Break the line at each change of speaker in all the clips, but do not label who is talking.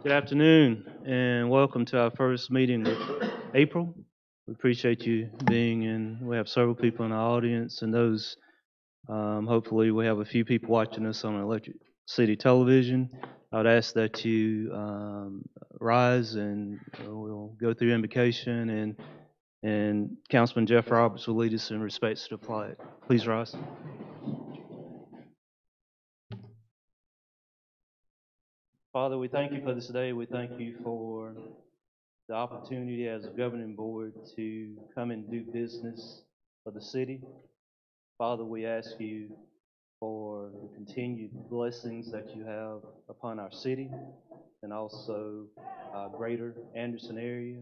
Good afternoon, and welcome to our first meeting with April. We appreciate you being in. We have several people in the audience, and those, hopefully, we have a few people watching us on Electric City Television. I would ask that you rise, and we'll go through invocation, and Councilman Jeff Roberts will lead us in respects to the flag. Please rise. Father, we thank you for this day. We thank you for the opportunity as a governing board to come and do business for the city. Father, we ask you for the continued blessings that you have upon our city and also greater Anderson area.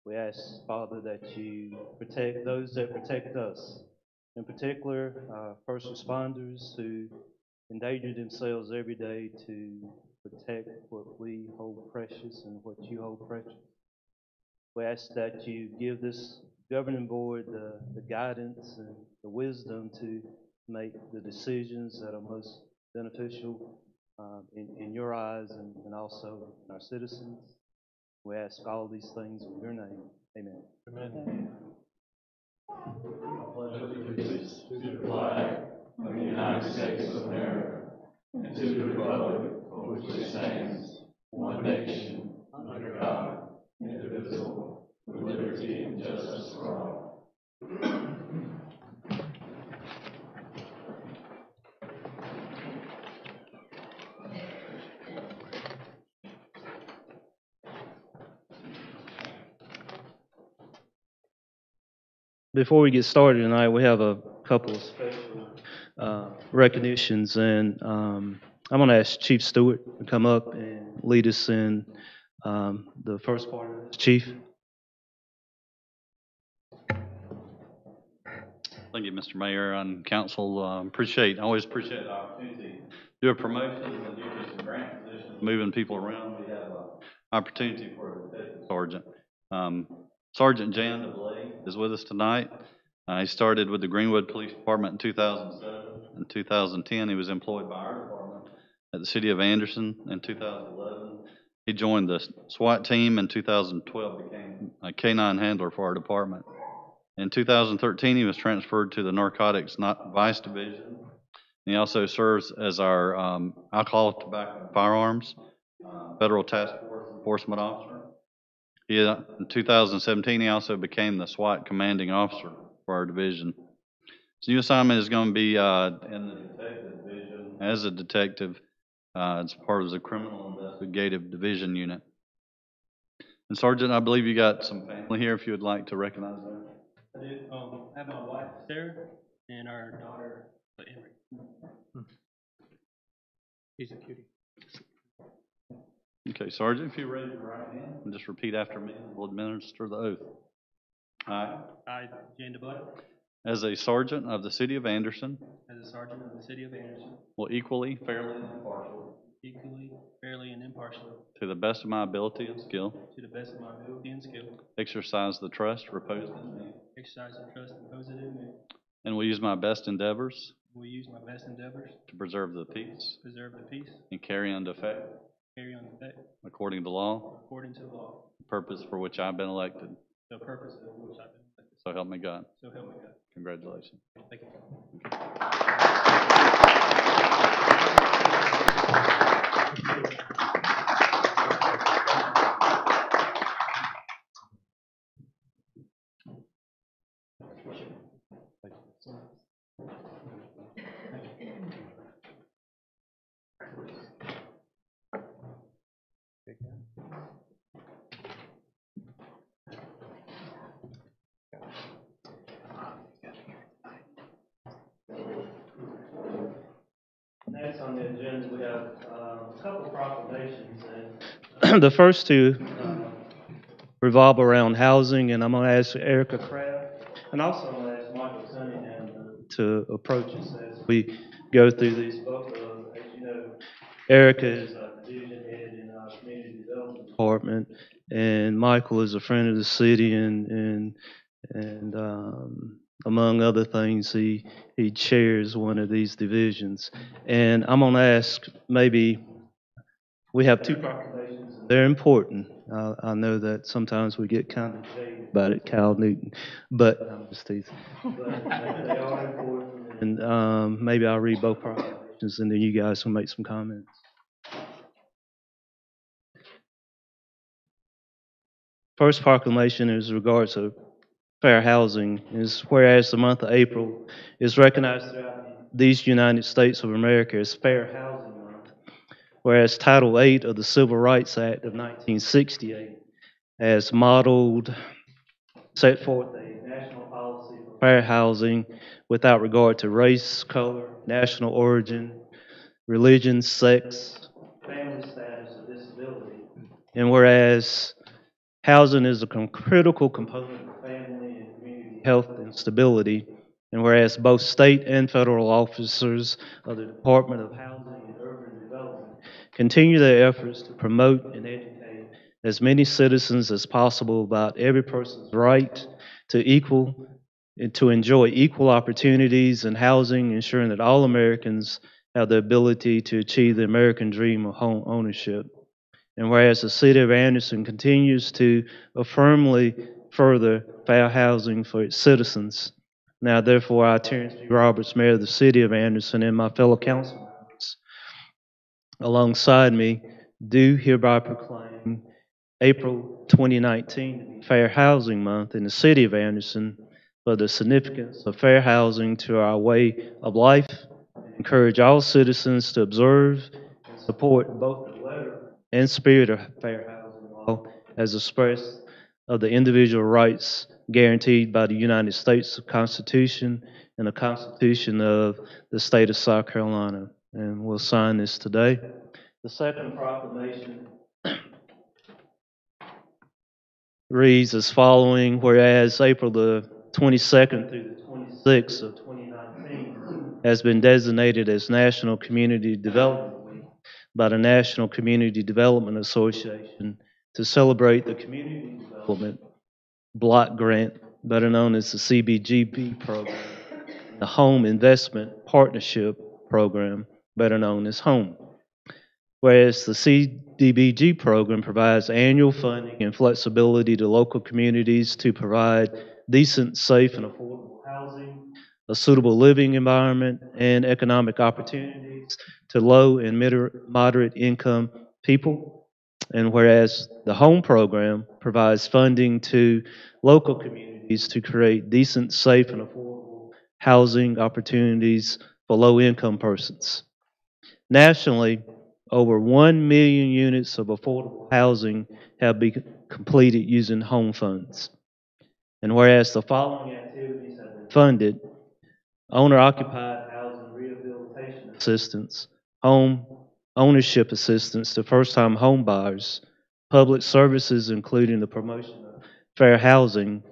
We ask, Father, that you protect those that protect us, in particular, first responders who endanger themselves every day to protect what we hold precious and what you hold precious. We ask that you give this governing board the guidance and the wisdom to make the decisions that are most beneficial in your eyes and also in our citizens. We ask all these things in your name. Amen.
Amen. I pledge allegiance to the flag of the United States of America and to the republic for which it stands, one nation, under God, indivisible, with liberty and justice for all.
Before we get started tonight, we have a couple of special recognitions, and I'm going to ask Chief Stewart to come up and lead us in the first part of this. Chief.
Thank you, Mr. Mayor and Council. Always appreciate the opportunity to do a promotion and do some grant positions, moving people around. We have an opportunity for a detective sergeant. Sergeant Jan DeBlay is with us tonight. He started with the Greenwood Police Department in 2007. In 2010, he was employed by our department at the City of Anderson. In 2011, he joined the SWAT team. In 2012, became a K-9 handler for our department. In 2013, he was transferred to the Narcotics Vice Division. He also serves as our Alcohol, Tobacco, and Firearms Federal Task Force Enforcement Officer. In 2017, he also became the SWAT Commanding Officer for our division. His new assignment is going to be in the Detective Division as a detective. It's part of the Criminal Investigative Division unit. And Sergeant, I believe you got some family here if you would like to recognize them.
I do. I have my wife, Sarah, and our daughter, Emery. He's a cutie.
Okay, Sergeant, if you raise your right hand and just repeat after me, we'll administer the oath.
I, Jan DeBlay,
as a sergeant of the City of Anderson,
as a sergeant of the City of Anderson,
will equally, fairly, and impartially, to the best of my ability and skill, exercise the trust reposed in me, and will use my best endeavors, to preserve the peace, and carry into effect, according to law, the purpose for which I've been elected. So help me God. Congratulations.
Thank you. Next on the agenda, we have a couple of proclamations. And the first two revolve around housing, and I'm going to ask Erica Craft, and also I'm going to ask Michael Cunningham to approach us as we go through these. Both of, as you know, Erica is a division head in our community development department, and Michael is a friend of the city and among other things, he chairs one of these divisions. And I'm going to ask, maybe we have two proclamations. They're important. I know that sometimes we get kind of jaded about it, Cal Newton, but I'm just teasing. But they are important, and maybe I'll read both proclamations, and then you guys will make some comments. First proclamation is regards to fair housing. Is whereas the month of April is recognized throughout these United States of America as Fair Housing Month, whereas Title VIII of the Civil Rights Act of 1968 has modeled, set forth a national policy for fair housing without regard to race, color, national origin, religion, sex, family status, or disability. And whereas housing is a critical component of family and community health and stability, and whereas both state and federal officers of the Department of Housing and Urban Development continue their efforts to promote and educate as many citizens as possible about every person's right to enjoy equal opportunities in housing, ensuring that all Americans have the ability to achieve the American dream of home ownership. And whereas the city of Anderson continues to affirmly further fair housing for its citizens, now therefore I, Terrence B. Roberts, Mayor of the city of Anderson, and my fellow council members alongside me do hereby proclaim April 2019 to be Fair Housing Month in the city of Anderson for the significance of fair housing to our way of life, and encourage all citizens to observe and support both the letter and spirit of fair housing law as expressed of the individual rights guaranteed by the United States Constitution and the Constitution of the state of South Carolina. And we'll sign this today. The second proclamation reads as following, whereas April the 22nd through the 26th of 2019 has been designated as National Community Development Week by the National Community Development Association to celebrate the Community Development Block Grant, better known as the CBGP program, the Home Investment Partnership Program, better known as HOME. Whereas the CDBG program provides annual funding and flexibility to local communities to provide decent, safe, and affordable housing, a suitable living environment, and economic opportunities to low and moderate income people. And whereas the HOME program provides funding to local communities to create decent, safe, and affordable housing opportunities for low income persons. Nationally, over 1 million units of affordable housing have been completed using home funds. And whereas the following activities have been funded, owner-occupied housing rehabilitation assistance, home ownership assistance to first-time home buyers, public services including the promotion of fair housing,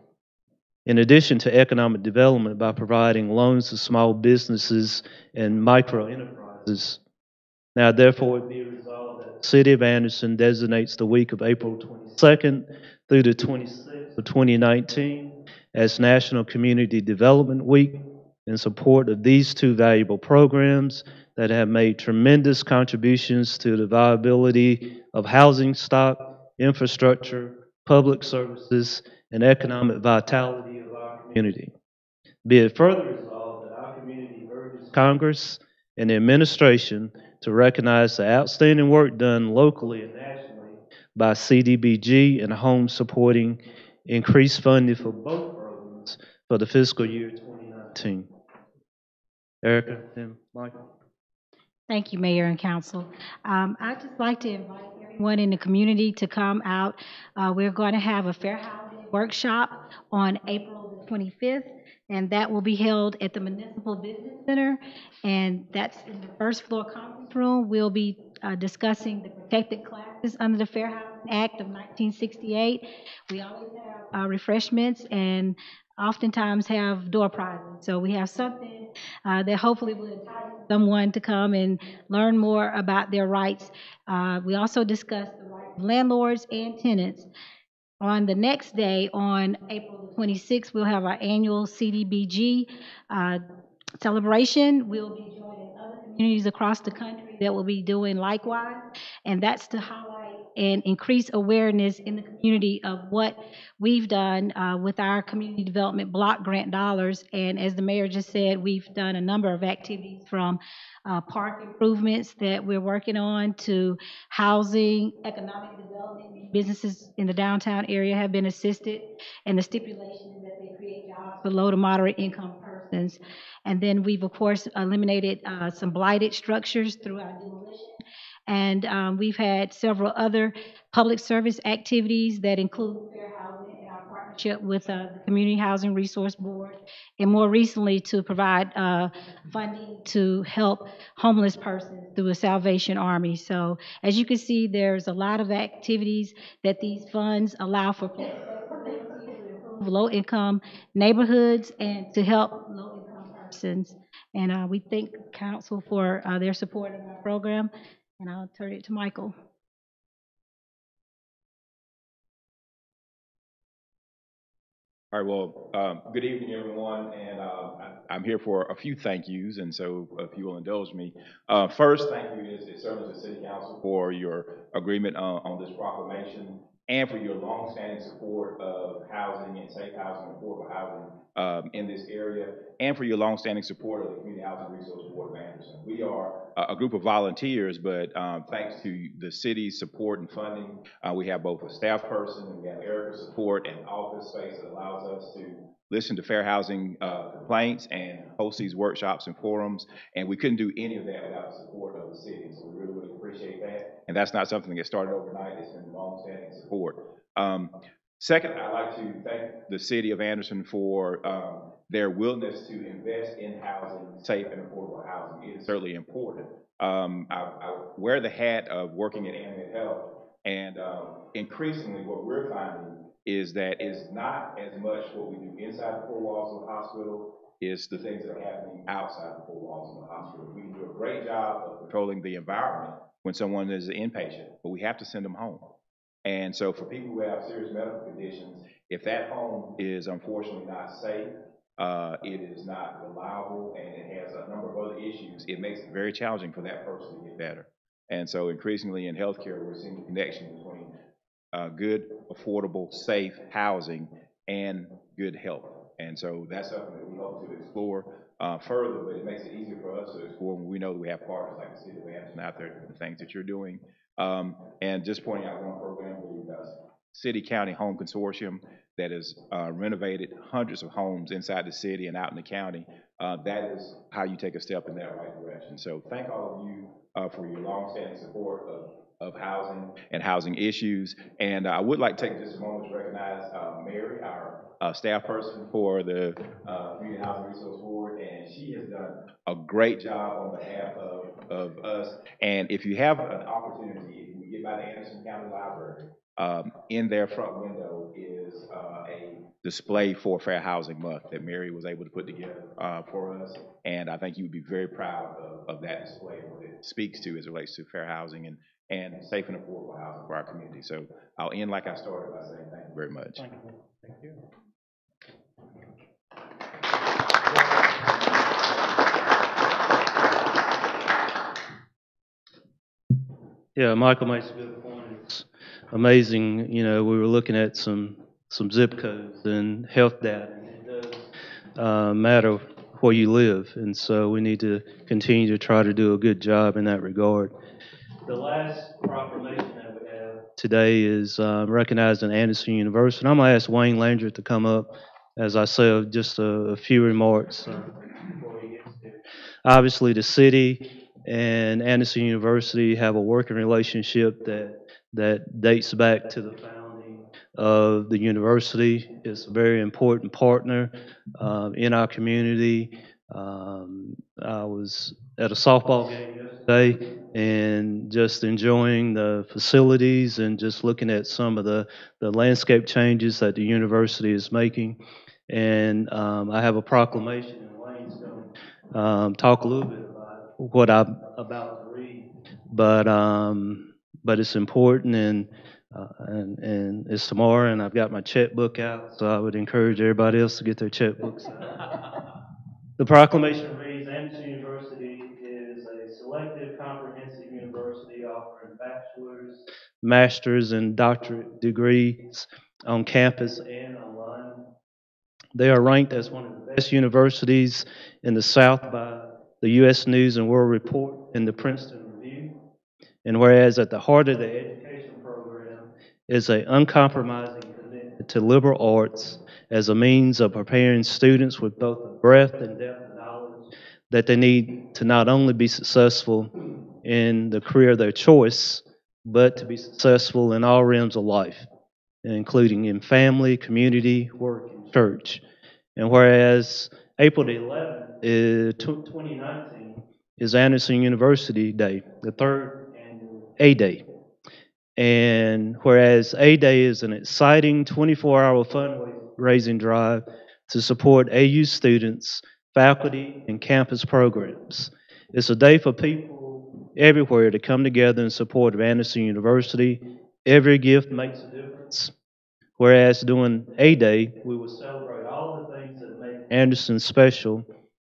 in addition to economic development by providing loans to small businesses and micro enterprises. Now, therefore, it be resolved that the City of Anderson designates the week of April 22nd through the 26th of 2019 as National Community Development Week in support of these two valuable programs that have made tremendous contributions to the viability of housing stock, infrastructure, public services, and economic vitality of our community. Be it further resolved that our community urges Congress and the administration to recognize the outstanding work done locally and nationally by CDBG and HOME supporting increased funding for both programs for the fiscal year 2019. Erica and Michael.
Thank you, Mayor and Council. I'd just like to invite everyone in the community to come out. We're going to have a fair housing workshop on April the 25th, and that will be held at the Municipal Business Center, and that's in the first floor conference room. We'll be discussing the protected classes under the Fair Housing Act of 1968. We always have refreshments and oftentimes have door prizes. So we have something that hopefully will entice someone to come and learn more about their rights. We also discuss the rights of landlords and tenants. On the next day, on April the 26th, we'll have our annual CDBG uh, celebration. We'll be joining other communities across the country that will be doing likewise, and that's to highlight and increase awareness in the community of what we've done with our community development block grant dollars. And as the mayor just said, we've done a number of activities from park improvements that we're working on to housing, economic development. Businesses in the downtown area have been assisted, and the stipulation is that they create jobs for low to moderate income persons. And then we've, of course, eliminated some blighted structures through our demolition. And we've had several other public service activities that include fair housing and our partnership with the Community Housing Resource Board, and more recently to provide funding to help homeless persons through a Salvation Army. So as you can see, there's a lot of activities that these funds allow for low-income neighborhoods and to help low-income persons. And we thank council for their support of our program. And I'll turn it to Michael.
All right, well, good evening, everyone, and I'm here for a few thank yous, and so if you will indulge me. First, thank you is certainly to the City Council for your agreement on this proclamation and for your longstanding support of housing and safe housing and affordable housing in this area, and for your longstanding support of the Community Housing Resource Board of Anderson. We are a group of volunteers, but thanks to the city's support and funding, we have both a staff person and we have Erica's support and office space that allows us to listen to fair housing complaints and host these workshops and forums. And we couldn't do any of that without the support of the city. So we really, really appreciate that. And that's not something that started overnight. It's been long-standing support. Second, I'd like to thank the city of Anderson for their willingness to invest in housing, safe and affordable housing. It is certainly important. I wear the hat of working at Ambient Health, and increasingly what we're finding is that it's not as much what we do inside the four walls of the hospital, it's the things that are happening outside the four walls of the hospital. We can do a great job of controlling the environment when someone is an inpatient, but we have to send them home. And so for people who have serious medical conditions, if that home is unfortunately not safe, it is not reliable, and it has a number of other issues, it makes it very challenging for that person to get better. And so increasingly in healthcare, we're seeing the connection between good, affordable, safe housing and good health. And so that's something that we hope to explore further, but it makes it easier for us to explore when we know that we have partners like the City of Anderson out there doing the things that you're doing. And just pointing out one program, the City County Home Consortium that has renovated hundreds of homes inside the city and out in the county. That is how you take a step in that right direction. So thank all of you for your longstanding support of housing and housing issues. And I would like to take just a moment to recognize Mary, our staff person for the Community Housing Resource Board, and she has done a great job on behalf of us. And if you have an opportunity, if you get by the Anderson County Library, in their front window is a display for Fair Housing Month that Mary was able to put together for us. And I think you would be very proud of that display and what it speaks to as it relates to fair housing and safe and affordable housing for our community. So I'll end like I started by saying thank you very much.
Thank you. Thank you. Yeah, Michael makes a good point. It's amazing, you know, we were looking at some zip codes and health data, and it does matter where you live, and so we need to continue to try to do a good job in that regard. The last proclamation that we have today is recognizing Anderson University. And I'm going to ask Wayne Landry to come up as I say just a few remarks before he gets there. Obviously, the city and Anderson University have a working relationship that dates back to the founding of the university. It's a very important partner in our community. I was at a softball game yesterday and just enjoying the facilities and just looking at some of the landscape changes that the university is making. And I have a proclamation, and Wayne's going to talk a little bit about what I'm about to read. But it's important, and And it's tomorrow, and I've got my checkbook out, so I would encourage everybody else to get their checkbooks out. The proclamation reads, Anderson University is a selective comprehensive university offering bachelor's, master's, and doctorate degrees on campus and online. They are ranked as one of the best universities in the South by the U.S. News and World Report and the Princeton Review. And whereas at the heart of the education program is an uncompromising commitment to liberal arts as a means of preparing students with both the breadth and depth of knowledge that they need to not only be successful in the career of their choice, but to be successful in all realms of life, including in family, community, work, and church. And whereas April the 11th, 2019, is Anderson University Day, the third annual A-Day. And whereas A-Day is an exciting 24-hour fundraising drive to support AU students, faculty, and campus programs. It's a day for people everywhere to come together in support of Anderson University. Every gift makes a difference. Whereas during A-Day, we will celebrate all the things that make Anderson special,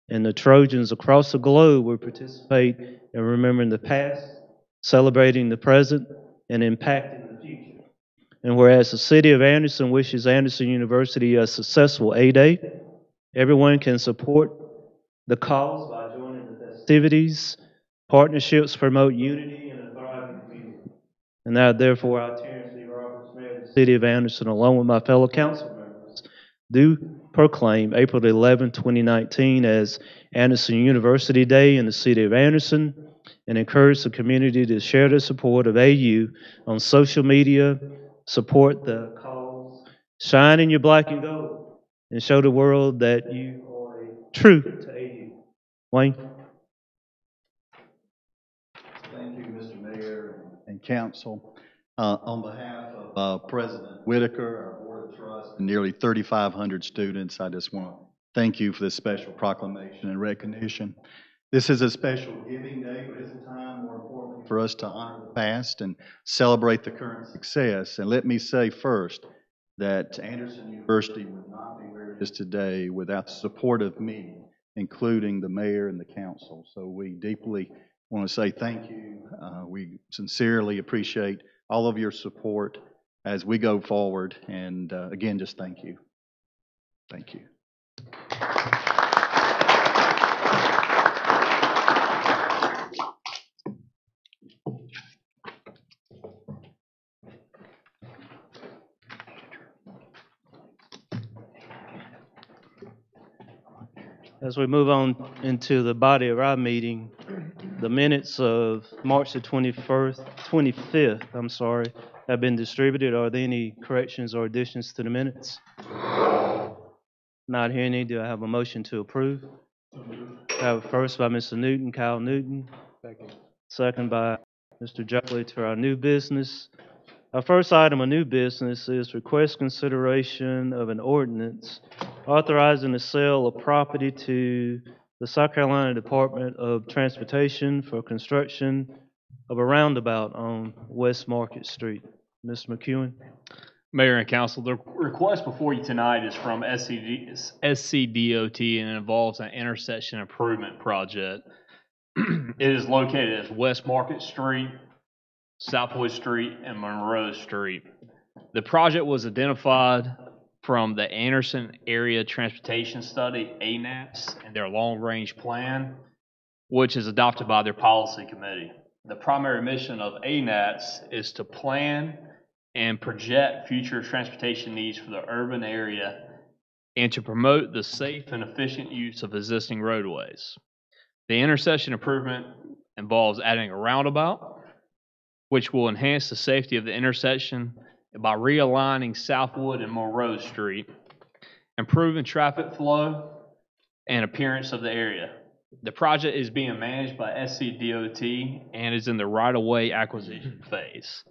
and the Trojans across the globe will participate in remembering the past, celebrating the present, and impacting the future. And whereas the city of Anderson wishes Anderson University a successful A-Day, everyone can support the cause by joining the festivities. Partnerships promote unity and a thriving community. And now, therefore, I, Terrence B. Roberts, Mayor of the City of Anderson, along with my fellow council members, do proclaim April 11, 2019 as Anderson University Day in the City of Anderson, and encourage the community to share their support of AU on social media, support the cause, shine in your black and gold, and show the world that you are true to AU. Wayne?
Thank you, Mr. Mayor and council. On behalf of President Whitaker, our Board of Trust, and nearly 3,500 students, I just want to thank you for this special proclamation and recognition. This is a special giving day, but it's a time, more importantly, for us to honor the past and celebrate the current success. And let me say first that Anderson University would not be where it is today without the support of many, including the mayor and the council. So we deeply want to say thank you. We sincerely appreciate all of your support as we go forward. And again, just thank you. Thank you.
As we move on into the body of our meeting, the minutes of March the 25th, have been distributed. Are there any corrections or additions to the minutes? Not hearing any, do I have a motion to approve? I have a first by Mr. Newton, Kyle Newton. Second by Mr. Jopley to our new business. Our first item of new business is request consideration of an ordinance authorizing the sale of property to the South Carolina Department of Transportation for construction of a roundabout on West Market Street. Mr. McEwen?
Mayor and council, the request before you tonight is from SCDOT and it involves an intersection improvement project. It is located at West Market Street, Southwood Street, and Monroe Street. The project was identified from the Anderson Area Transportation Study, ANATS, and their long-range plan, which is adopted by their policy committee. The primary mission of ANATS is to plan and project future transportation needs for the urban area and to promote the safe and efficient use of existing roadways. The intersection improvement involves adding a roundabout, which will enhance the safety of the intersection by realigning Southwood and Monroe Street, improving traffic flow and appearance of the area. The project is being managed by SCDOT and is in the right-of-way acquisition phase.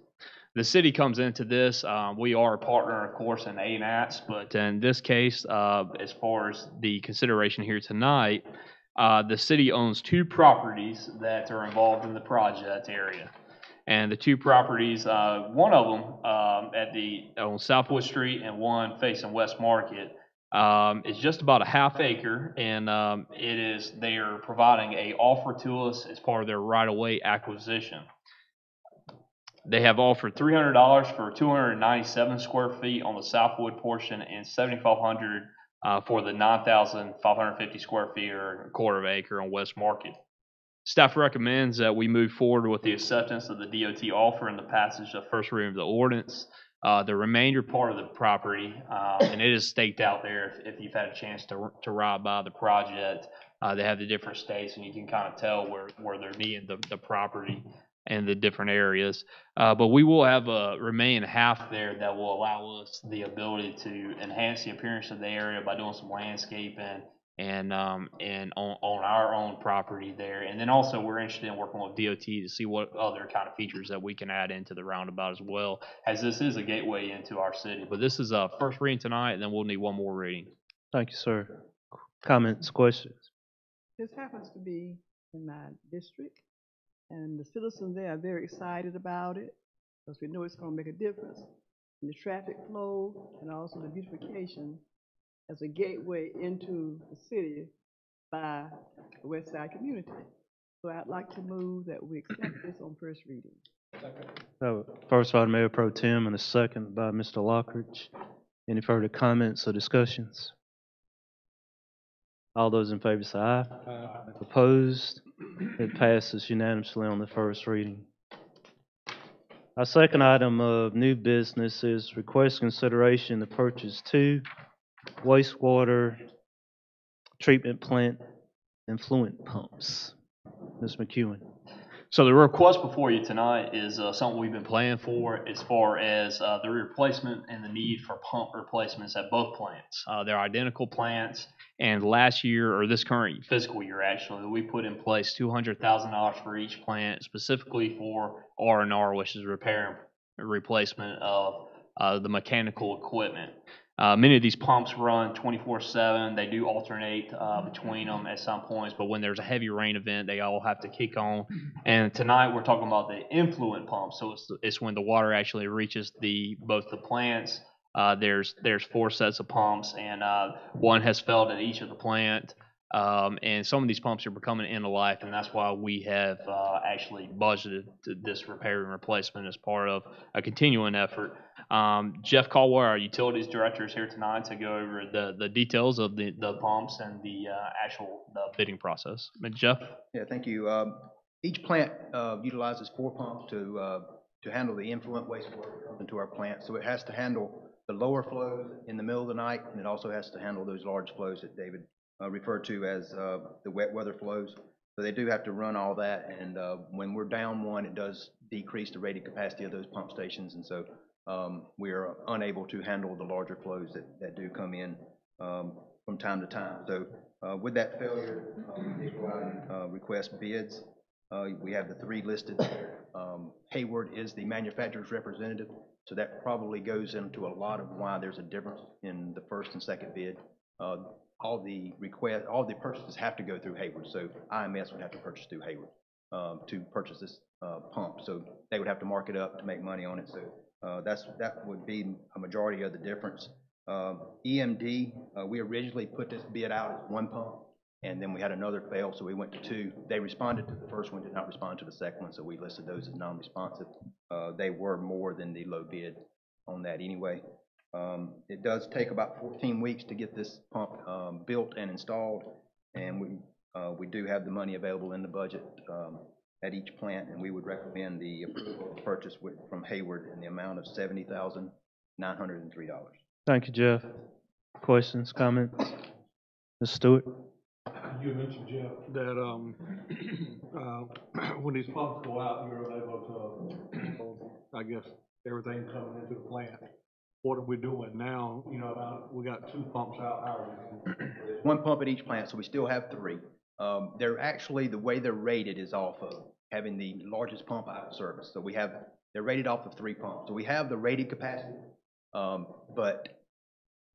The city comes into this. We are a partner, of course, in ANATS, but in this case, as far as the consideration here tonight, the city owns two properties that are involved in the project area. And the two properties, one of them on Southwood Street and one facing West Market, is just about a half acre, and they are providing a offer to us as part of their right-of-way acquisition. They have offered $300 for 297 square feet on the Southwood portion and $7,500 for the 9,550 square feet or a quarter of an acre on West Market. Staff recommends that we move forward with the acceptance of the DOT offer and the passage of first reading of the ordinance. The remainder part of the property, and it is staked out there if you've had a chance to ride by the project. They have the different states, and you can kind of tell where they're needing the property and the different areas. But we will have a remaining half there that will allow us the ability to enhance the appearance of the area by doing some landscaping and on our own property there. And then also we're interested in working with DOT to see what other kind of features that we can add into the roundabout as well, as this is a gateway into our city. But this is a first reading tonight, and then we'll need one more reading.
Thank you, sir. Comments, questions?
This happens to be in my district, and the citizens there are very excited about it because we know it's going to make a difference in the traffic flow and also the beautification as a gateway into the city by the West Side community. So I'd like to move that we accept this on first reading.
First by Mayor Pro Tem and a second by Mr. Lockridge. Any further comments or discussions? All those in favor say aye. Aye. Opposed? It passes unanimously on the first reading. Our second item of new business is request consideration to purchase 2 wastewater treatment plant influent pumps. Ms. McEwen.
So the request before you tonight is something we've been planning for as far as the replacement and the need for pump replacements at both plants. They're identical plants, and last year, or this current fiscal year actually, we put in place $200,000 for each plant specifically for R&R, which is repair and replacement of the mechanical equipment. Many of these pumps run 24/7. They do alternate between them at some points, but when there's a heavy rain event, they all have to kick on. And tonight we're talking about the influent pump. So it's when the water actually reaches both the plants. There's 4 sets of pumps, and one has failed at each of the plant. And some of these pumps are becoming end of life, and that's why we have actually budgeted this repair and replacement as part of a continuing effort. Jeff Caldwell, our utilities director, is here tonight to go over the details of the pumps and the bidding process. Jeff?
Yeah, thank you. Each plant utilizes 4 pumps to handle the influent wastewater that comes into our plant. So it has to handle the lower flows in the middle of the night, and it also has to handle those large flows that David referred to as the wet weather flows. So they do have to run all that, and when we're down one, it does decrease the rated capacity of those pump stations, and so we are unable to handle the larger flows that do come in from time to time. So with that failure, we did go out and request bids. We have the 3 listed there. Hayward is the manufacturer's representative, so that probably goes into a lot of why there's a difference in the first and second bid. All the purchases have to go through Hayward, so IMS would have to purchase through Hayward to purchase this pump. So they would have to mark it up to make money on it. So that would be a majority of the difference. EMD, we originally put this bid out as 1 pump, and then we had another fail, so we went to 2. They responded to the first one, did not respond to the second one, so we listed those as non-responsive. They were more than the low bid on that anyway. It does take about 14 weeks to get this pump built and installed, and we do have the money available in the budget at each plant, and we would recommend the approval of purchase from Hayward in the amount of $70,903.
Thank you, Jeff. Questions, comments? Ms. Stewart?
You mentioned, Jeff, that when these pumps go out, you're able to, I guess, everything coming into the plant. What are we doing now? You know, we got 2 pumps out. How are we?
1 pump at each plant, so we still have 3. They're actually, the way they're rated is off of having the largest pump out of service. So they're rated off of 3 pumps. So we have the rated capacity, but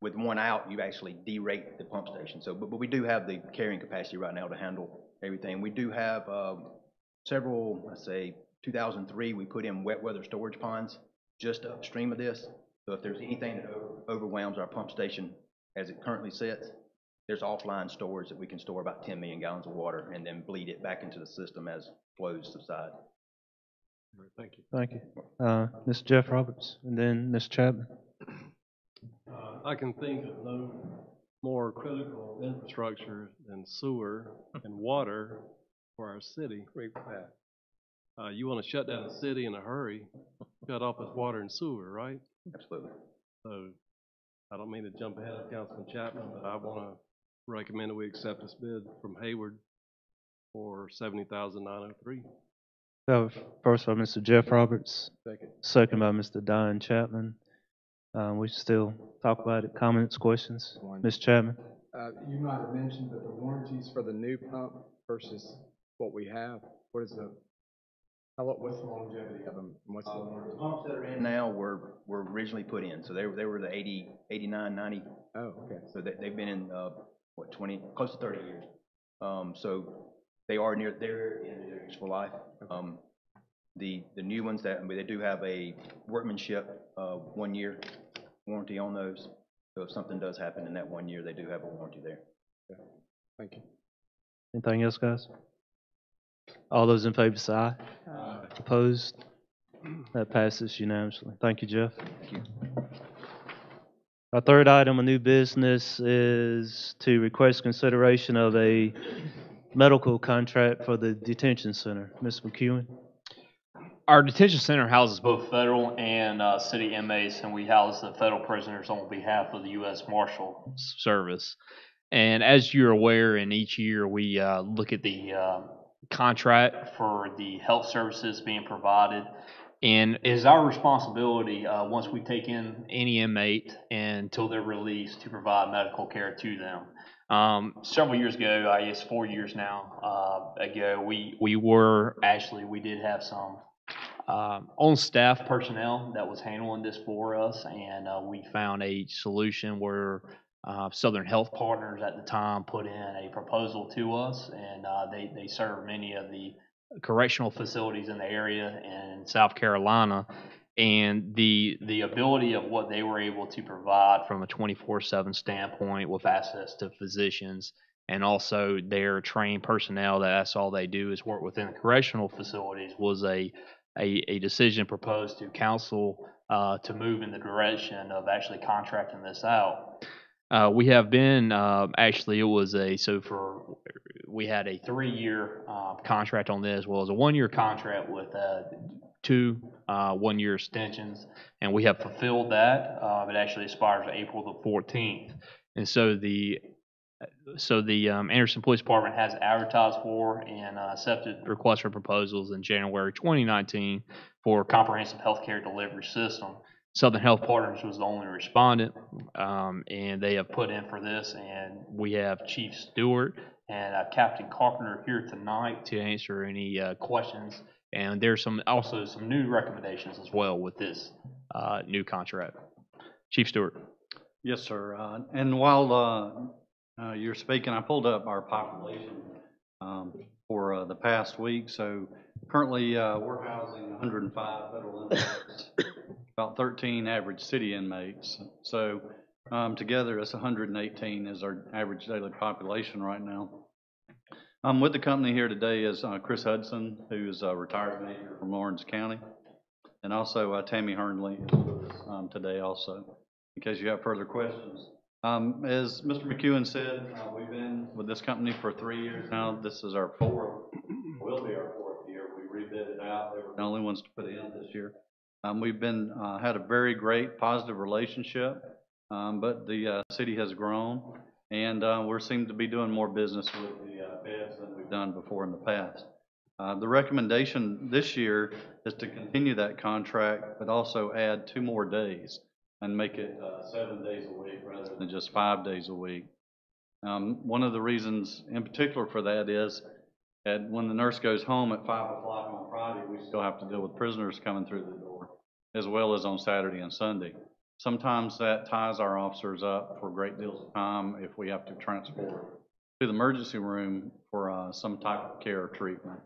with 1 out, you actually derate the pump station. So, but we do have the carrying capacity right now to handle everything. We do have several, let's say, 2003, we put in wet weather storage ponds just upstream of this. So if there's anything that overwhelms our pump station as it currently sits, there's offline storage that we can store about 10 million gallons of water and then bleed it back into the system as flows subside.
All right, thank you.
Thank you. Mr. Jeff Roberts, and then Ms. Chapman.
I can think of no more critical infrastructure than sewer and water for our city. You want to shut down a city in a hurry, shut off its water and sewer, right?
Absolutely.
So I don't mean to jump ahead of Councilman Chapman, but I want to recommend that we accept this bid from Hayward for $70,903.
First by Mr. Jeff Roberts,
Second.
second by Mr. Don Chapman. We still talk about it, comments, questions? Ms. Chapman?
You might have mentioned that the warranties for the new pump versus what we have, what's the longevity of them? And what's the warranty?
The pumps that are in now were originally put in, so they were the 80, 89, 90.
Oh, okay.
So they've been in, 20, close to 30 years. So they are near their end of their useful life. The new ones they do have a workmanship 1 year warranty on those. So if something does happen in that 1 year, they do have a warranty there.
Okay. Thank you.
Anything else, guys? All those in favor say aye.
Aye.
Opposed? That passes unanimously. Thank you, Jeff.
Thank you.
Our third item of new business is to request consideration of a medical contract for the detention center. Ms. McEwen?
Our detention center houses both federal and city inmates, and we house the federal prisoners on behalf of the U.S. Marshal Service. And as you're aware, in each year we look at the contract for the health services being provided. And it is our responsibility, once we take in any inmate until they're released, to provide medical care to them. Several years ago, I guess 4 years now ago, we did have some on-staff personnel that was handling this for us, and we found a solution where Southern Health Partners at the time put in a proposal to us, and they serve many of the correctional facilities in the area in South Carolina, and the ability of what they were able to provide from a 24/7 standpoint with access to physicians and also their trained personnel, that's all they do is work within the correctional facilities, was a decision proposed to council to move in the direction of actually contracting this out. We have been, we had a 3-year contract on this, as well as a 1-year contract with 2 1-year extensions, and we have fulfilled that. It actually expires April the 14th. And so the Anderson Police Department has advertised for and accepted requests for proposals in January 2019 for a comprehensive healthcare delivery system. Southern Health Partners was the only respondent, and they have put in for this, and we have Chief Stewart and Captain Carpenter here tonight to answer any questions, and there's also some new recommendations as well with this new contract. Chief Stewart.
Yes, sir. And while you're speaking, I pulled up our population for the past week. So currently we're housing 105 federal inmates, about 13 average city inmates. So together it's 118 is our average daily population right now. With the company here today is Chris Hudson, who's a retired major from Lawrence County, and also Tammy Hernley is with us today also, in case you have further questions. As Mr. McEwen said, we've been with this company for 3 years now. This is our will be our 4th year. We rebid it out. They were the only ones to put it in this year. We've been had a very great positive relationship, but the city has grown, and we seem to be doing more business with the beds than we've done before in the past. The recommendation this year is to continue that contract, but also add 2 more days and make it 7 days a week rather than just 5 days a week. One of the reasons in particular for that is that when the nurse goes home at 5 o'clock on Friday, we still have to deal with prisoners coming through the door, as well as on Saturday and Sunday. Sometimes that ties our officers up for great deals of time if we have to transport to the emergency room for some type of care or treatment.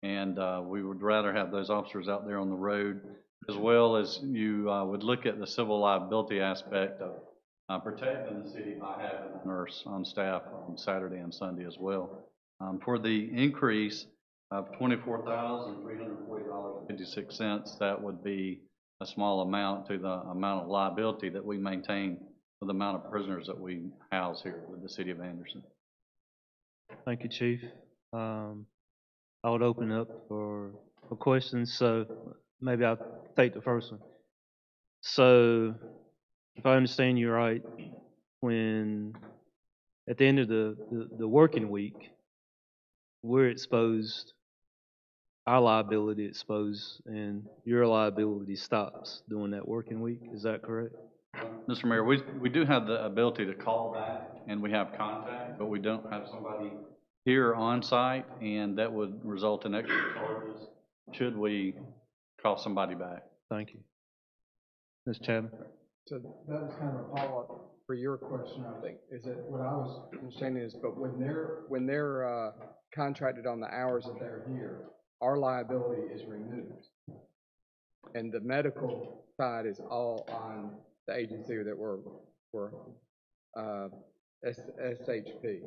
And we would rather have those officers out there on the road, as well as you would look at the civil liability aspect of protecting the city by having a nurse on staff on Saturday and Sunday as well. For the increase of $24,340.56, that would be a small amount to the amount of liability that we maintain for the amount of prisoners that we house here with the city of Anderson.
Thank you, Chief. I would open up for questions, so maybe I'll take the first one. So, if I understand you right, when, at the end of the working week, we're exposed, our liability exposed, and your liability stops during that working week, is that correct?
Mr. Mayor, we do have the ability to call back, and we have contact, but we don't have somebody here on site, and that would result in extra charges should we call somebody back.
Thank you. Ms. Chapman?
So that was kind of a follow-up for your question, I think, is that what I was understanding is, but when they're contracted on the hours that they're here, our liability is removed. And the medical side is all on the agency that we're SHP.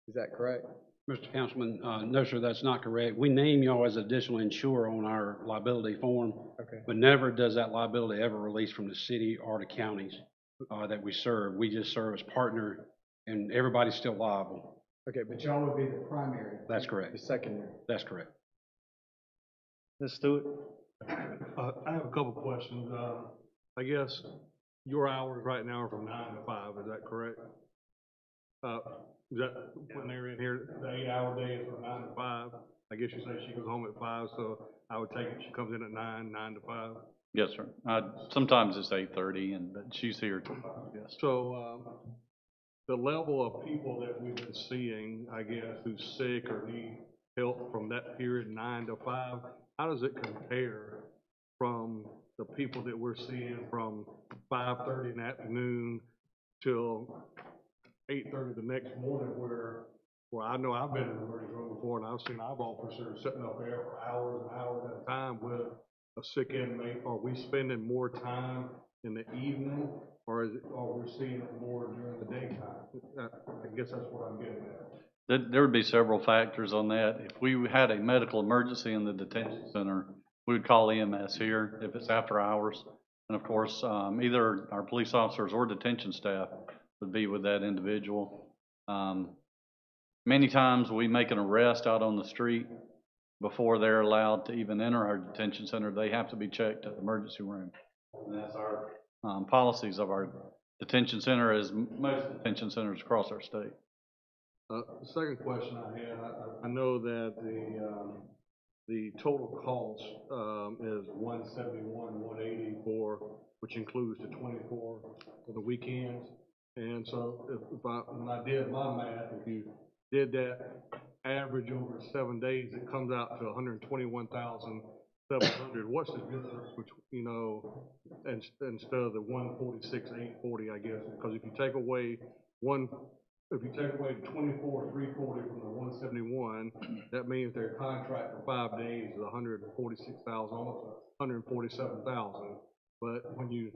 Is that correct?
Mr. Councilman, no, sir, that's not correct. We name y'all as additional insurer on our liability form,
Okay.
but never does that liability ever release from the city or the counties that we serve. We just serve as partner, and everybody's still liable.
Okay, but y'all would be the primary.
That's correct.
The secondary.
That's correct.
Ms. Stewart?
I have a couple questions. I guess your hours right now are from 9 to 5, is that correct? Is that when they're in here, the 8-hour day is from 9 to 5? I guess you say she goes home at 5, so I would take it she comes in at 9 to 5?
Yes, sir. Sometimes it's 8:30, but she's here till 5, yes.
So, the level of people that we've been seeing, I guess, who's sick or need help from that period, 9 to 5, how does it compare from the people that we're seeing from 5:30 in the afternoon till 8:30 the next morning, where I know I've been in the emergency room before, and I've seen our officers sitting up there for hours and hours at a time with a sick inmate? Are we spending more time in the evening, or are we seeing it more during the daytime? I guess that's what I'm getting at.
There would be several factors on that. If we had a medical emergency in the detention center, we would call EMS here if it's after hours. And of course, either our police officers or detention staff would be with that individual. Many times we make an arrest out on the street before they're allowed to even enter our detention center. They have to be checked at the emergency room. And that's our policies of our detention center, as most detention centers across our state.
The second question I had, I know that the total cost is $171,180 which includes the 24 for the weekends. And so when I did my math, if you did that average over 7 days, it comes out to $121,700. What's the difference between, instead of the $146,840, I guess? Because if you take away the 24,340 from the 171, that means their contract for 5 days is $146,000, almost $147,000. But when you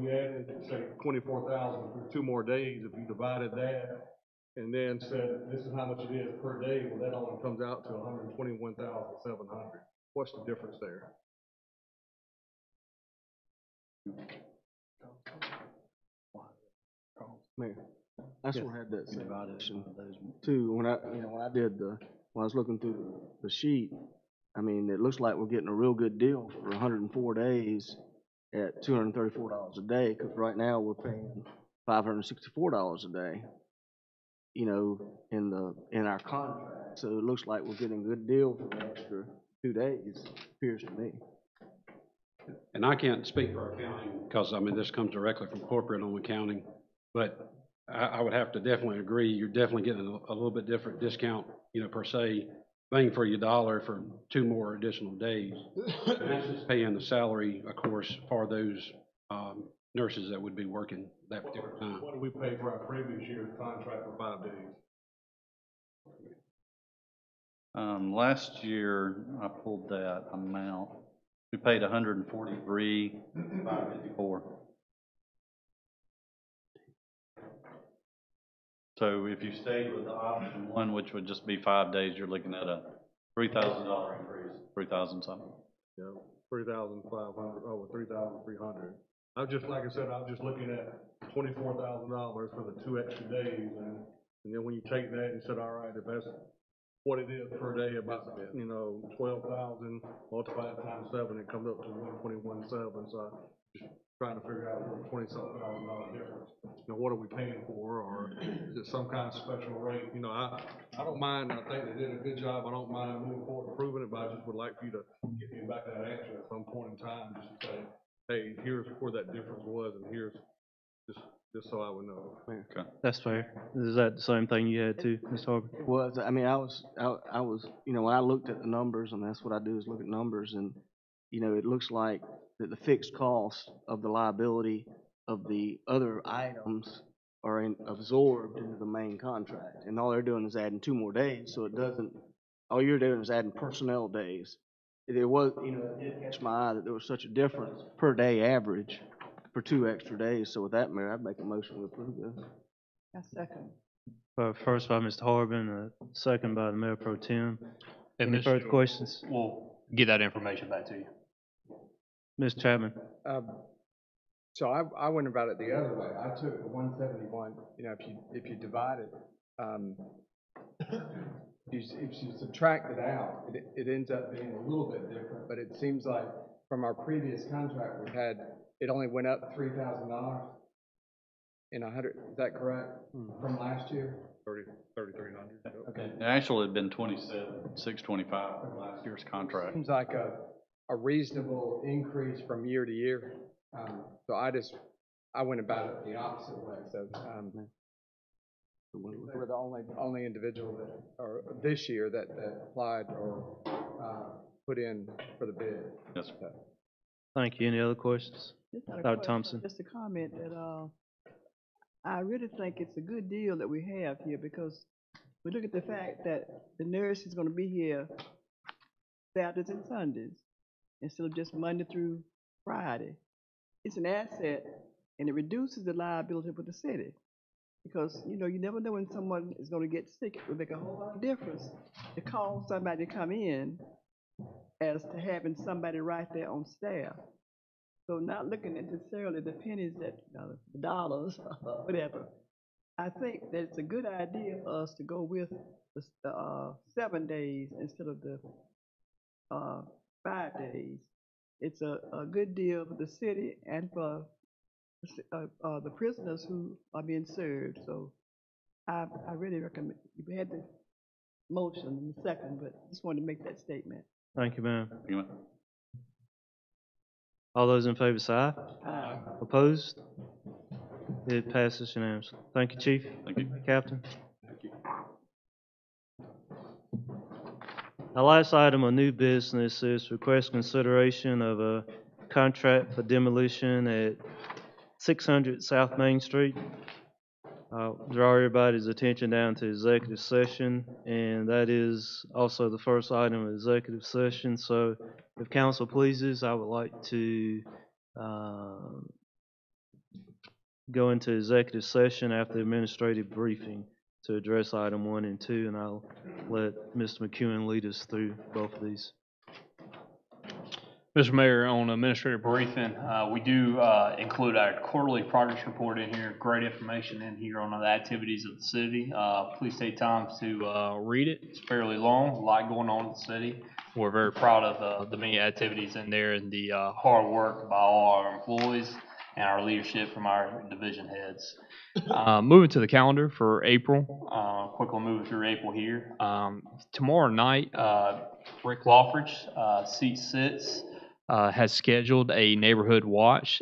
added, say, 24,000 for 2 more days, if you divided that and then said this is how much it is per day, well, that only comes out to $121,700. What's the difference there?
Man, that's what had that same question too. When I was looking through the sheet, I mean, it looks like we're getting a real good deal for 104 days at $234 a day, because right now we're paying $564 a day, in our contract. So it looks like we're getting a good deal for the extra 2 days, appears to me.
And I can't speak for accounting, because, this comes directly from corporate on accounting, but I would have to definitely agree, you're definitely getting a little bit different discount, per se, bang for your dollar for 2 more additional days. And that's just paying the salary, of course, for those nurses that would be working that particular time.
What do we pay for our previous year's contract for 5 days?
Last year, I pulled that amount. We paid $143,554. So if you stayed with the option one, which would just be 5 days, you're looking at a $3,000 increase, 3,000 something.
Yeah, 3,500, over 3,300. I'm just, like I said, I'm just looking at $24,000 for the 2 extra days, and then when you take that and said, all right, if that's what it is per day, about, 12,000, multiplied times 7, it comes up to 121,700, so I'm just trying to figure out what $20-something thousand difference. What are we paying for, or is it some kind of special rate? I don't mind, I think they did a good job, I don't mind moving forward approving it, but I just would like for you to give me back that answer at some point in time, just to say, hey, here's where that difference was, and here's, just so I would know.
Okay.
That's fair. Is that the same thing you had too, Mr. Harper?
It was, I mean, I was, when I looked at the numbers, and that's what I do is look at numbers, and, it looks like that the fixed cost of the liability of the other items are absorbed into the main contract, and all they're doing is adding 2 more days, so it doesn't, all you're doing is adding personnel days. There was, it did catch my eye that there was such a difference per day average for 2 extra days, so with that, Mayor, I'd make a motion to approve this.
I second.
First by Mr. Harbin, second by the Mayor Pro Tem.
And
Any further questions?
We'll get that information back to you.
Ms. Chapman?
So I went about it the other way. I took the 171, if you divide it, if you subtract it out, it ends up being a little bit different, but it seems like from our previous contract we had, it only went up $3,000 in 100, is that correct, from last year?
3,300.
Okay.
It actually had been 27,625 from last year's contract.
Seems like a reasonable increase from year to year. So I went about it the opposite way, so, we're the only individual that, or this year that applied or, put in for the bid.
Yes, sir.
Thank you. Any other questions?
Just had a
Dr.
question,
Thompson?
just a comment that, I really think it's a good deal that we have here, because we look at the fact that the nurse is gonna be here Saturdays and Sundays, instead of just Monday through Friday. It's an asset, and it reduces the liability for the city. Because, you never know when someone is gonna get sick. It would make a whole lot of difference to call somebody to come in as to having somebody right there on staff. So not looking necessarily the pennies that, the dollars, whatever. I think that it's a good idea for us to go with the 7 days instead of the 5 days. It's a good deal for the city and for the prisoners who are being served. So I really recommend, you had the motion in the second, but just wanted to make that statement.
Thank you, ma'am.
Thank you, ma'am.
All those in favor say aye.
Aye.
Opposed? It passes unanimously. Thank you, Chief.
Thank you.
Captain. Our last item of new business is request consideration of a contract for demolition at 600 South Main Street. Draw everybody's attention down to executive session, and that is also the first item of executive session. So if council pleases, I would like to go into executive session after the administrative briefing to address item 1 and 2, and I'll let Mr. McEwen lead us through both of these.
Mr. Mayor, on administrative briefing, we do include our quarterly progress report in here. Great information in here on the activities of the city. Please take time to read it. It's fairly long, a lot going on in the city. We're very proud of the many activities in there and the hard work by all our employees and our leadership from our division heads. Moving to the calendar for April, quickly moving through April here. Tomorrow night, Rick Lawfridge, Seat 6, has scheduled a neighborhood watch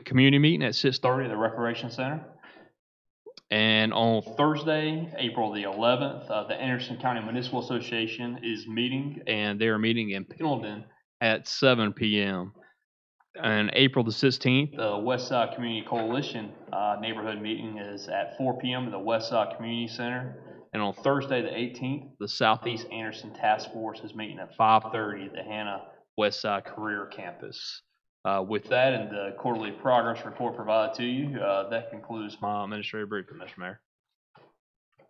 community meeting at 6:30 at the Recreation Center. And on Thursday, April the 11th, the Anderson County Municipal Association is meeting, and they are meeting in Pendleton at 7 p.m. And April the 16th, the West Side Community Coalition neighborhood meeting is at 4 p.m. at the West Side Community Center. And on Thursday, the 18th, the Southeast Anderson Task Force is meeting at 5:30 at the Hannah Westside Career Campus. With that and the quarterly progress report provided to you, that concludes my administrative briefing, Mr. Mayor.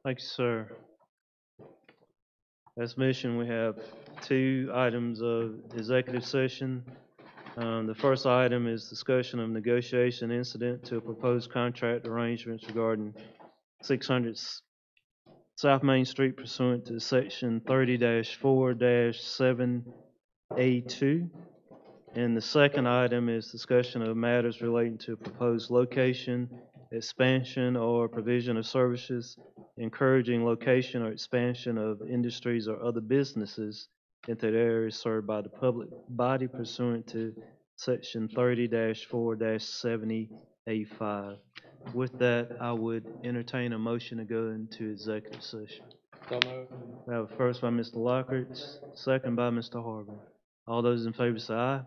Thank you, sir. As mentioned, we have 2 items of executive session. The first item is discussion of negotiation incident to a proposed contract arrangements regarding 600 South Main Street pursuant to section 30-4-7A2. And the second item is discussion of matters relating to proposed location, expansion, or provision of services, encouraging location or expansion of industries or other businesses into the areas served by the public body pursuant to section 30-4-70A5. With that, I would entertain a motion to go into executive session.
So moved.
We have a first by Mr. Lockhart, second by Mr. Harvey. All those in favor say aye.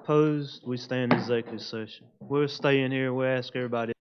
Opposed, we stand in executive session. We'll stay in here, we'll ask everybody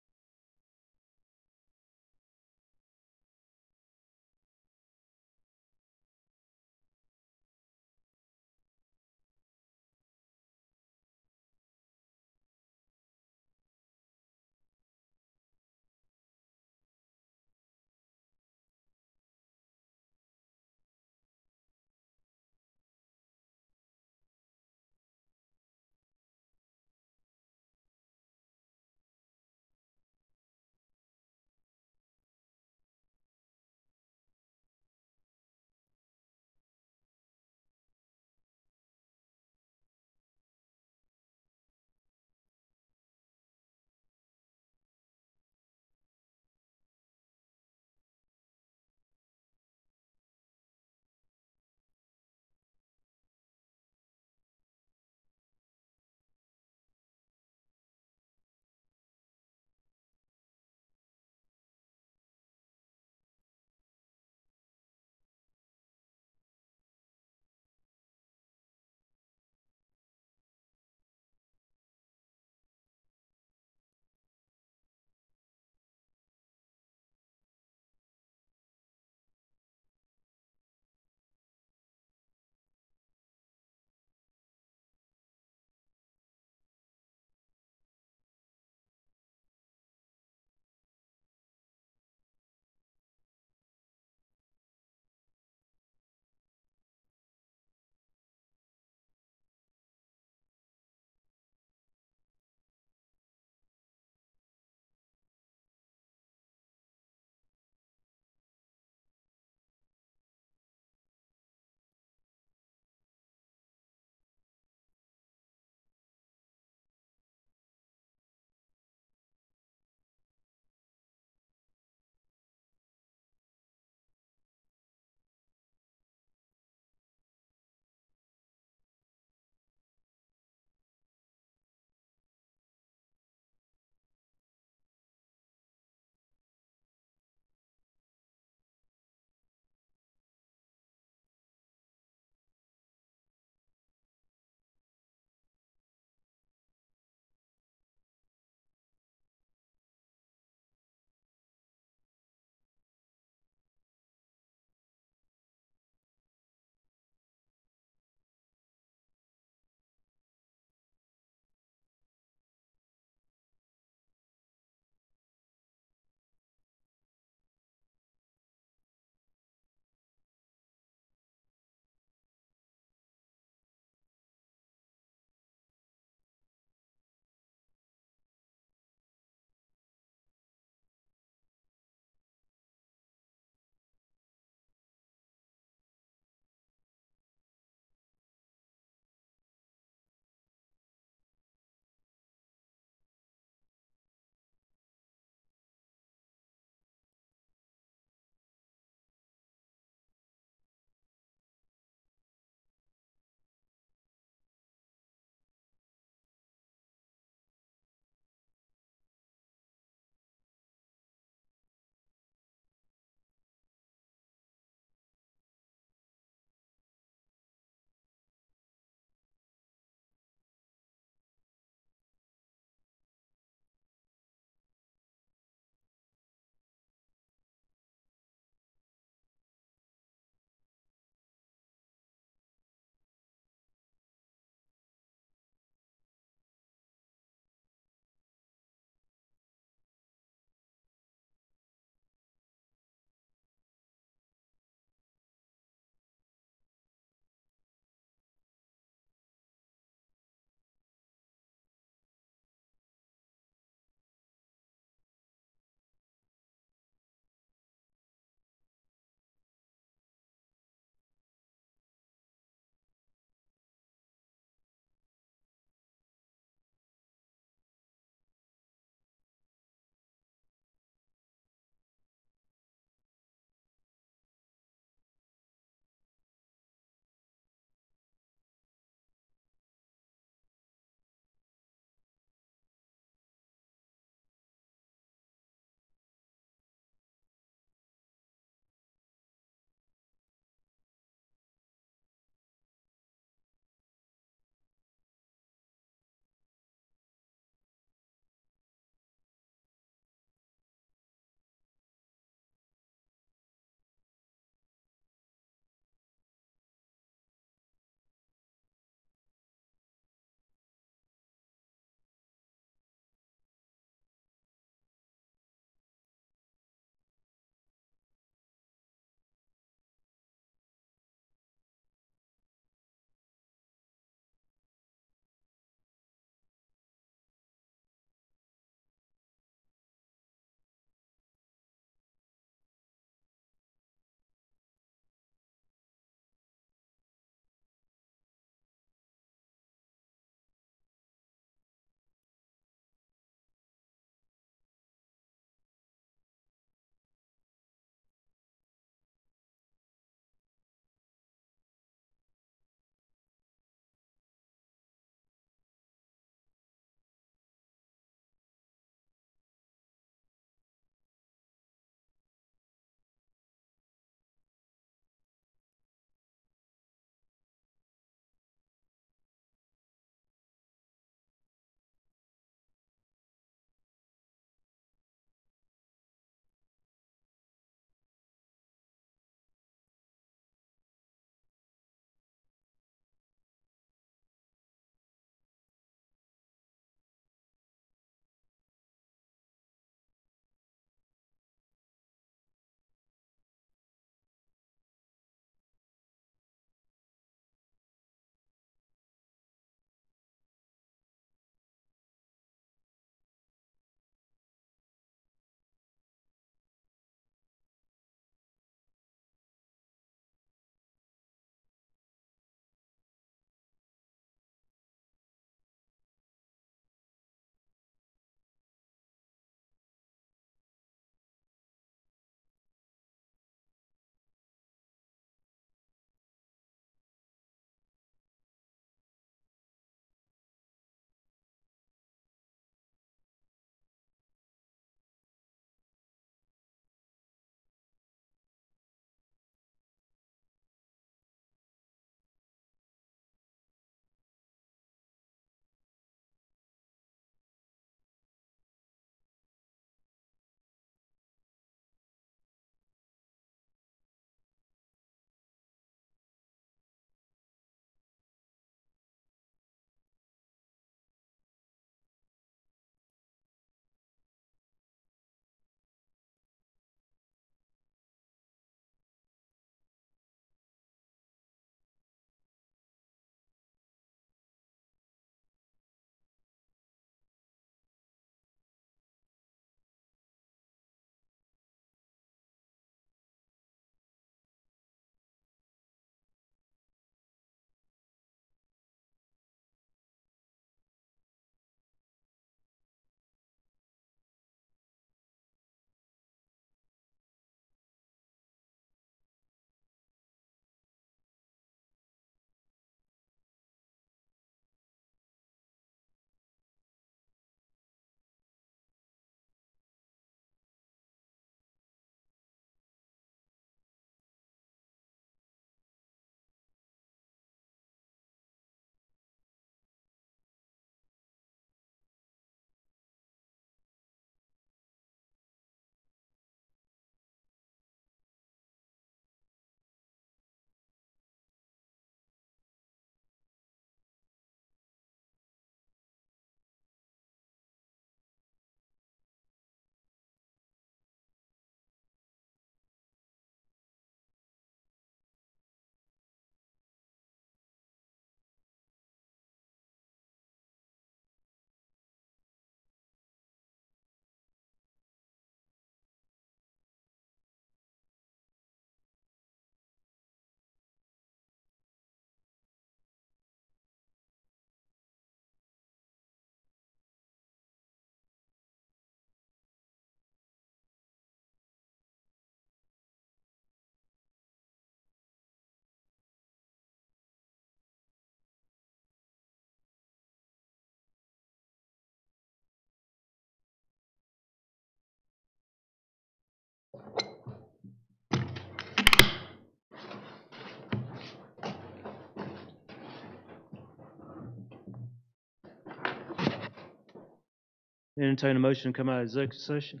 Entertain a motion to come out of executive session.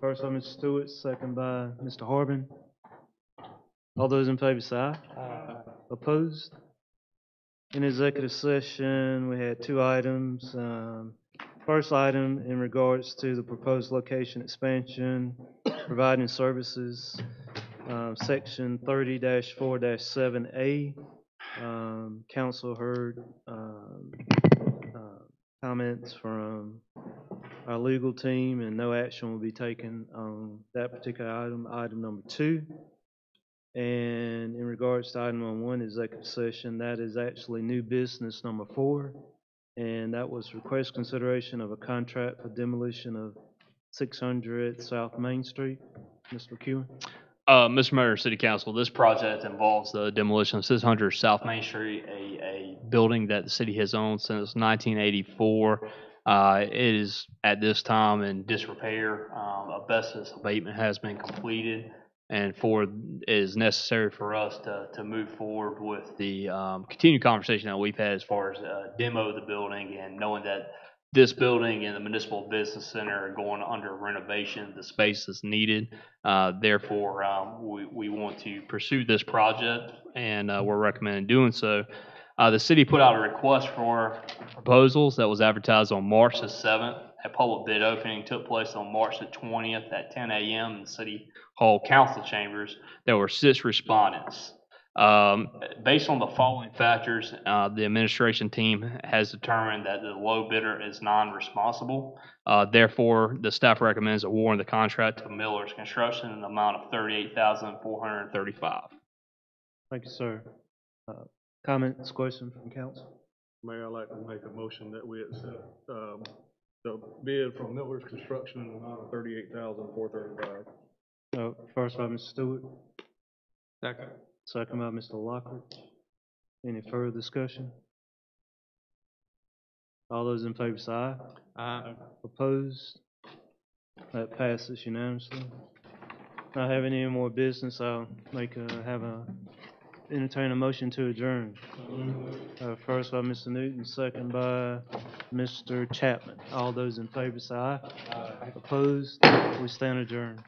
First by Mr. Stewart, second by Mr. Harbin. All those in favor say aye. Opposed? In executive session, we had two items. First item in regards to the proposed location expansion, providing services, section 30-4-7A. Council heard comments from our legal team, and no action will be taken on that particular item, item number 2. And in regards to item number 1, executive session, that is actually new business number 4, and that was request consideration of a contract for demolition of 600 South Main Street. Mr. McEwen?
Mr. Mayor, City Council, this project involves the demolition of 600 South Main Street, a building that the city has owned since 1984. It is at this time in disrepair. Asbestos abatement has been completed, and it is necessary for us to move forward with the continued conversation that we've had as far as demo of the building, and knowing that this building and the Municipal Business Center are going under renovation, the space is needed. Therefore, we want to pursue this project, and we're recommending doing so. The city put out a request for proposals that was advertised on March the 7th. A public bid opening took place on March the 20th at 10 a.m. in the City Hall Council Chambers. There were 6 respondents. Based on the following factors, the administration team has determined that the low bidder is non-responsible. Therefore, the staff recommends awarding the contract to Miller's Construction in the amount of $38,435.
Thank you, sir. Comments, questions from council?
Mayor, I'd like to make a motion that we accept, the bid from Miller's Construction in the amount of $38,435.
First by Mr. Stewart,
Second.
second by Mr. Lockridge. Any further discussion? All those in favor say aye.
Aye.
Opposed? That passes unanimously. Not having any more business, I'll entertain a motion to adjourn. First by Mr. Newton, second by Mr. Chapman. All those in favor say aye. Opposed? We stand adjourned.